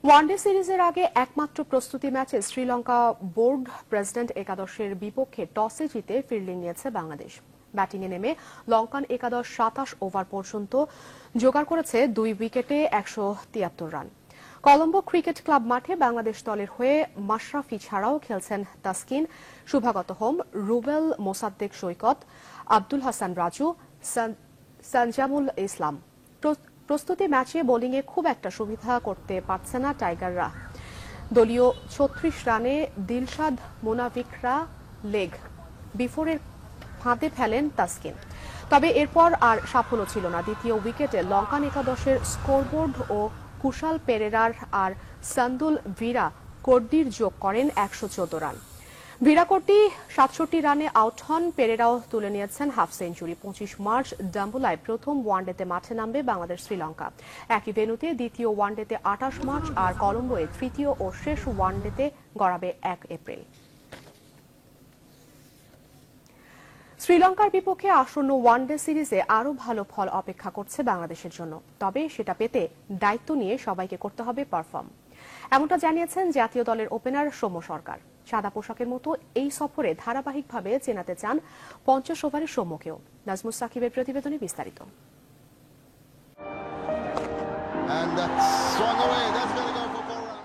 One day সিরিজের আগে একমাত্র প্রস্তুতি ম্যাচে শ্রীলঙ্কা বোর্ড প্রেসিডেন্ট একাদশের বিপক্ষে টসে জিতে ফিল্ডিং নিয়েছে বাংলাদেশ। ব্যাটিংয়ে নেমে লঙ্কান একাদশ ২৭ ওভার পর্যন্ত জোগাড় করেছে ২ উইকেটে ১৭৩ রান। কলম্বো ক্রিকেট ক্লাব মাঠে বাংলাদেশ দলের হয়ে মাশরাফি ছাড়াও খেলছেন তাসকিন, শুভাগত হোম, রুবেল মোসাদ্দেক সৈকত, আব্দুল হাসান রাজু, সানজামুল ইসলাম। প্রস্তুতি ম্যাচে বোলিংয়ে খুব একটা সুবিধা করতে পারছে না টাইগাররা। দলীয় ৩৬ রানে দিলশাদ মোনাফিকরা লেগ বিফোরের ফাঁদে ফেলেন তাসকিন। তবে এরপর আর সাফল্য ছিল না। দ্বিতীয় উইকেটে লঙ্কান একাদশের স্কোরবোর্ড ও কুশাল পেরেরার আর সান্দুল ভিরা কোড্ডির যোগ করেন ১১৪ রান। ভিরাকোটি ৬৭ রানে আউট হন। পেরেরাও তুলে নিয়েছেন হাফ সেঞ্চুরি। ২৫ মার্চ ডাম্বুলায় প্রথম ওয়ানডেতে মাঠে নামবে বাংলাদেশ শ্রীলঙ্কা। একই ভেন্যুতে দ্বিতীয় ওয়ানডেতে ২৮ মার্চ আর কলম্বোয় তৃতীয় ও শেষ ওয়ানডেতে গড়াবে ১ এপ্রিল। শ্রীলঙ্কার বিপক্ষে আসন্ন ওয়ানডে সিরিজে আরও ভালো ফল অপেক্ষা করছে বাংলাদেশের জন্য। তবে সেটা পেতে দায়িত্ব নিয়ে সবাইকে করতে হবে পারফর্ম। এমনটা জানিয়েছেন জাতীয় দলের ওপেনার সৌম্য সরকার। সাদা পোশাকের মতো এই সফরে ধারাবাহিকভাবে চেনাতে চান ৫০ ওভারের সৌম্যকেও। নাজমুস সাকিবের প্রতিবেদনে বিস্তারিত।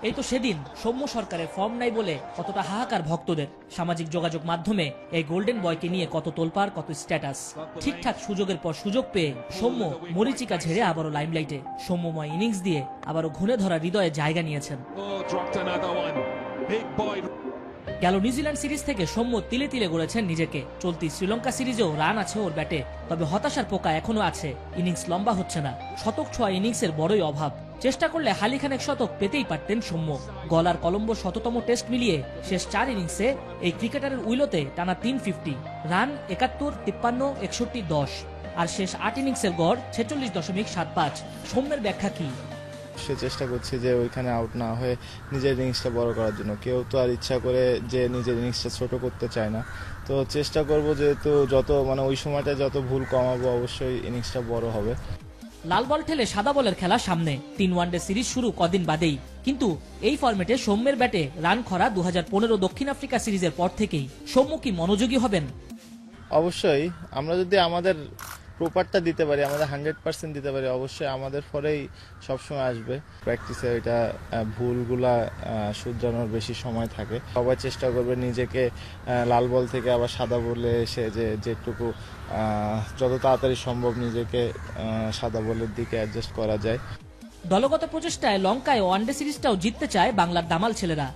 এই তো সেদিন সৌম্য সরকারের ফর্ম নাই বলে কতটা হাহাকার ভক্তদের। সামাজিক যোগাযোগ মাধ্যমে এই গোল্ডেন বয়কে নিয়ে কত তোলপাড়, কত স্ট্যাটাস। ঠিকঠাক সুযোগের পর সুযোগ পেয়ে সৌম্য মরিচিকা ঝেড়ে আবারও লাইমলাইটে। সৌম্যময় ইনিংস দিয়ে আবারও ঘুরে ধরা হৃদয়ে জায়গা নিয়েছেন। গেল নিউজিল্যান্ড সিরিজ থেকে সৌম্য তিলে তিলে গড়েছেন নিজেকে। চলতি শ্রীলঙ্কা সিরিজেও রান আছে ওর ব্যাটে, তবে হতাশার পোকা এখনো আছে। ইনিংস লম্বা হচ্ছে না। শতক ছোঁয়া ইনিংসের বড়ই অভাব। চেষ্টা করলে হালিখানেক শতক পেতেই পারতেন সৌম্য। গলার কলম্বো ১০০তম টেস্ট মিলিয়ে শেষ ৪ ইনিংসে এই ক্রিকেটারের উইলোতে টানা ৩50, রান ৭১, ৫৩, ৬১, ১০ আর শেষ ৮ ইনিংসের গড় ৪৬.৭৫। সৌম্যের ব্যাখ্যা কি? সে চেষ্টা করছে যে ওইখানে আউট না হয়ে নিজের ইনিংসটা বড় করার জন্য। কেউ তো আর ইচ্ছা করে যে নিজের ইনিংসটা ছোট করতে চায় না। তো চেষ্টা করব যেহেতু যত ওই সময়টা যত ভুল কমাবো অবশ্যই ইনিংসটা বড় হবে। লাল বল ঠেলে সাদা বলের খেলা সামনে। ৩ ওয়ানডে সিরিজ শুরু কদিন বাদেই, কিন্তু এই ফরম্যাটে সৌম্যের ব্যাটে রান খরা ২০১৫ দক্ষিণ আফ্রিকা সিরিজের পর থেকেই। সৌম্য কি মনোযোগী হবেন? অবশ্যই আমরা যদি আমাদের প্রপারটা দিতে পারি, আমাদের 100% দিতে পারি, অবশ্যই আমাদের ফলেই সবসময় আসবে। প্র্যাকটিসে এটা ভুলগুলা শুধরানোর বেশি সময় থাকে। সবাই চেষ্টা করবে নিজেকে লাল বল থেকে আবার সাদা বলে এসে যেটুকু যত তাড়াতাড়ি সম্ভব নিজেকে সাদা বলের দিকে অ্যাডজাস্ট করা যায়। দলগত প্রচেষ্টায় লঙ্কায় ওয়ানডে সিরিজটাও জিততে চায় বাংলার দামাল ছেলেরা।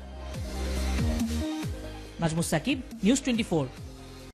নাজমুস সাকিব, নিউজ 24।